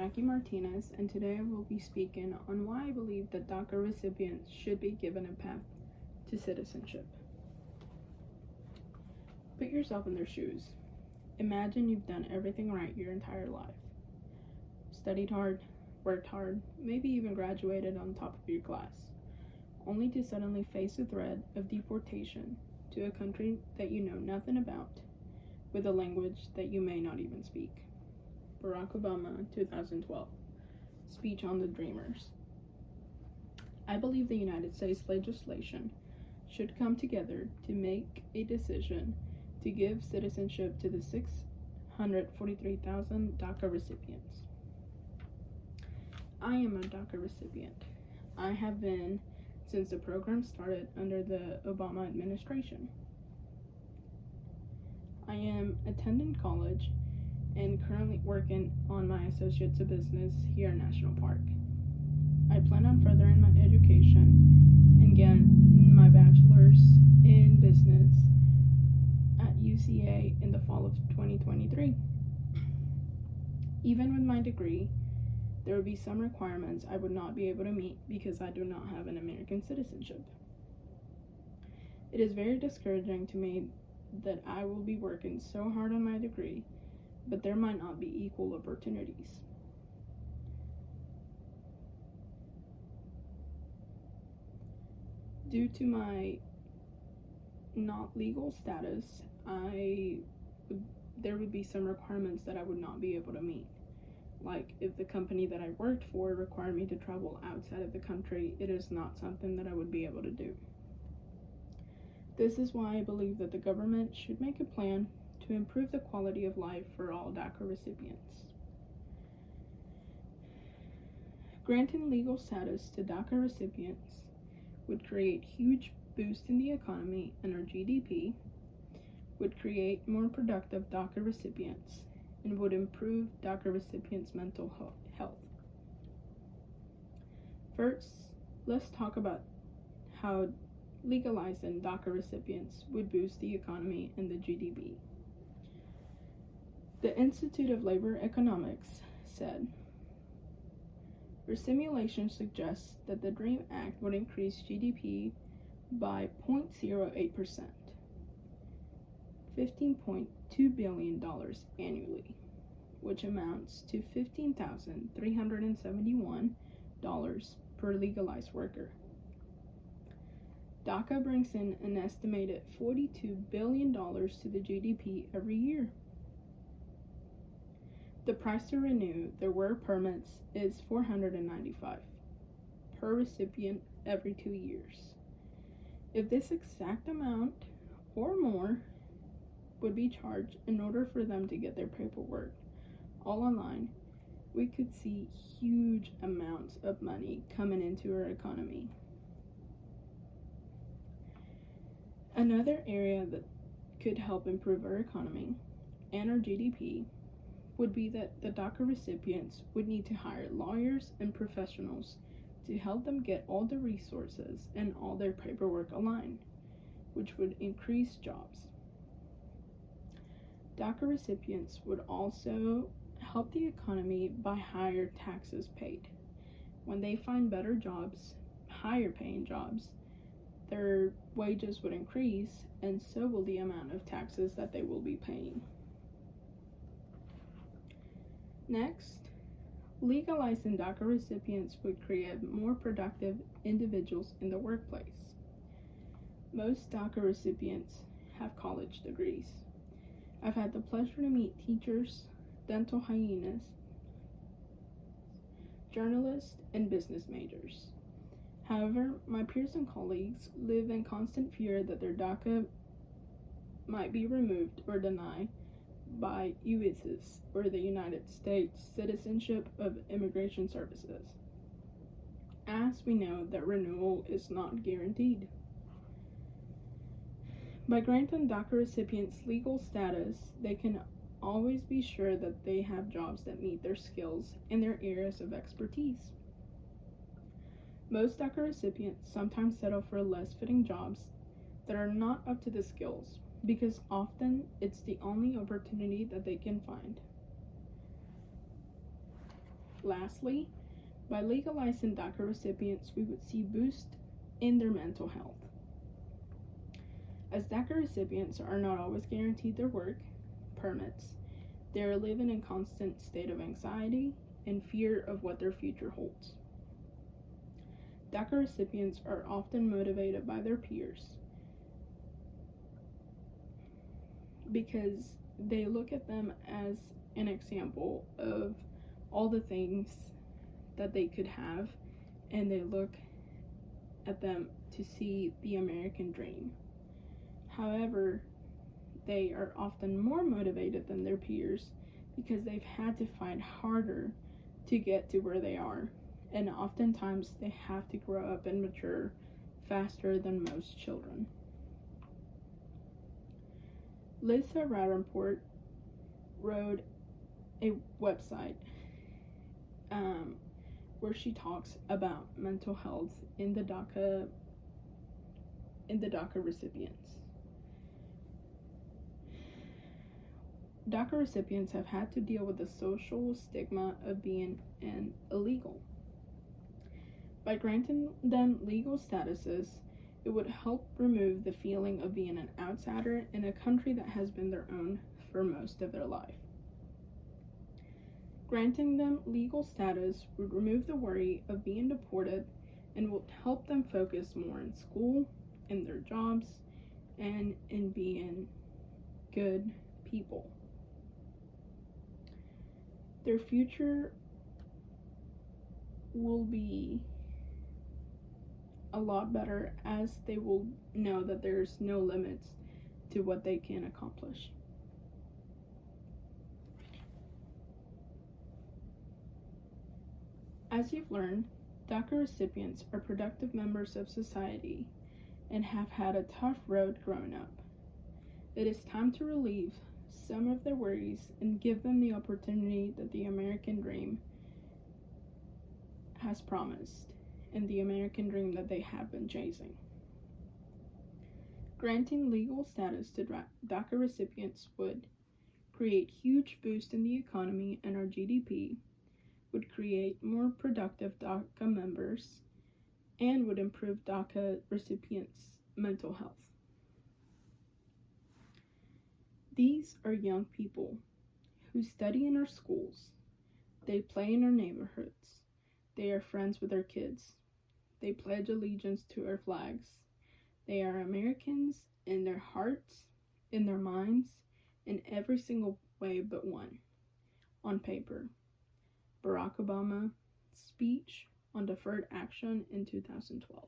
Jackie Martinez, and today I will be speaking on why I believe that DACA recipients should be given a path to citizenship. Put yourself in their shoes. Imagine you've done everything right your entire life. Studied hard, worked hard, maybe even graduated on top of your class, only to suddenly face the threat of deportation to a country that you know nothing about, with a language that you may not even speak. Barack Obama, 2012. Speech on the Dreamers. I believe the United States legislation should come together to make a decision to give citizenship to the 643,000 DACA recipients. I am a DACA recipient. I have been since the program started under the Obama administration. I am attending college and currently working on my Associates of Business here in National Park. I plan on furthering my education and getting my bachelor's in business at UCA in the fall of 2023. Even with my degree, there would be some requirements I would not be able to meet because I do not have an American citizenship. It is very discouraging to me that I will be working so hard on my degree, but there might not be equal opportunities. Due to my not legal status, there would be some requirements that I would not be able to meet. Like, if the company that I worked for required me to travel outside of the country, it is not something that I would be able to do. This is why I believe that the government should make a plan to improve the quality of life for all DACA recipients. Granting legal status to DACA recipients would create huge boost in the economy and our GDP, would create more productive DACA recipients, and would improve DACA recipients' mental health. First, let's talk about how legalizing DACA recipients would boost the economy and the GDP. The Institute of Labor Economics said, "Our simulation suggests that the DREAM Act would increase GDP by 0.08%, $15.2 billion annually, which amounts to $15,371 per legalized worker. DACA brings in an estimated $42 billion to the GDP every year. The price to renew their work permits is $495 per recipient every 2 years. If this exact amount or more would be charged in order for them to get their paperwork all online, we could see huge amounts of money coming into our economy." Another area that could help improve our economy and our GDP would be that the DACA recipients would need to hire lawyers and professionals to help them get all the resources and all their paperwork aligned, which would increase jobs. DACA recipients would also help the economy by higher taxes paid. When they find better jobs, higher paying jobs, their wages would increase, and so will the amount of taxes that they will be paying. Next, legalizing DACA recipients would create more productive individuals in the workplace. Most DACA recipients have college degrees. I've had the pleasure to meet teachers, dental hygienists, journalists, and business majors. However, my peers and colleagues live in constant fear that their DACA might be removed or denied by USCIS, or the United States Citizenship of Immigration Services, as we know that renewal is not guaranteed. By granting DACA recipients legal status, they can always be sure that they have jobs that meet their skills and their areas of expertise. Most DACA recipients sometimes settle for less fitting jobs that are not up to the skills, because often it's the only opportunity that they can find. Lastly, by legalizing DACA recipients, we would see boost in their mental health. As DACA recipients are not always guaranteed their work permits, they are living in constant state of anxiety and fear of what their future holds. DACA recipients are often motivated by their peers because they look at them as an example of all the things that they could have, and they look at them to see the American dream. However, they are often more motivated than their peers because they've had to fight harder to get to where they are, and oftentimes they have to grow up and mature faster than most children. Lisa Rappaport wrote a website where she talks about mental health in the DACA recipients. DACA recipients have had to deal with the social stigma of being an illegal. By granting them legal statuses, it would help remove the feeling of being an outsider in a country that has been their own for most of their life. Granting them legal status would remove the worry of being deported and will help them focus more in school, in their jobs, and in being good people. Their future will be a lot better as they will know that there's no limits to what they can accomplish. As you've learned, DACA recipients are productive members of society and have had a tough road growing up. It is time to relieve some of their worries and give them the opportunity that the American dream has promised and the American dream that they have been chasing. Granting legal status to DACA recipients would create huge boost in the economy and our GDP, would create more productive DACA members, and would improve DACA recipients' mental health. These are young people who study in our schools, they play in our neighborhoods, they are friends with our kids, they pledge allegiance to our flags, they are Americans in their hearts, in their minds, in every single way but one, on paper. Barack Obama's speech on deferred action in 2012.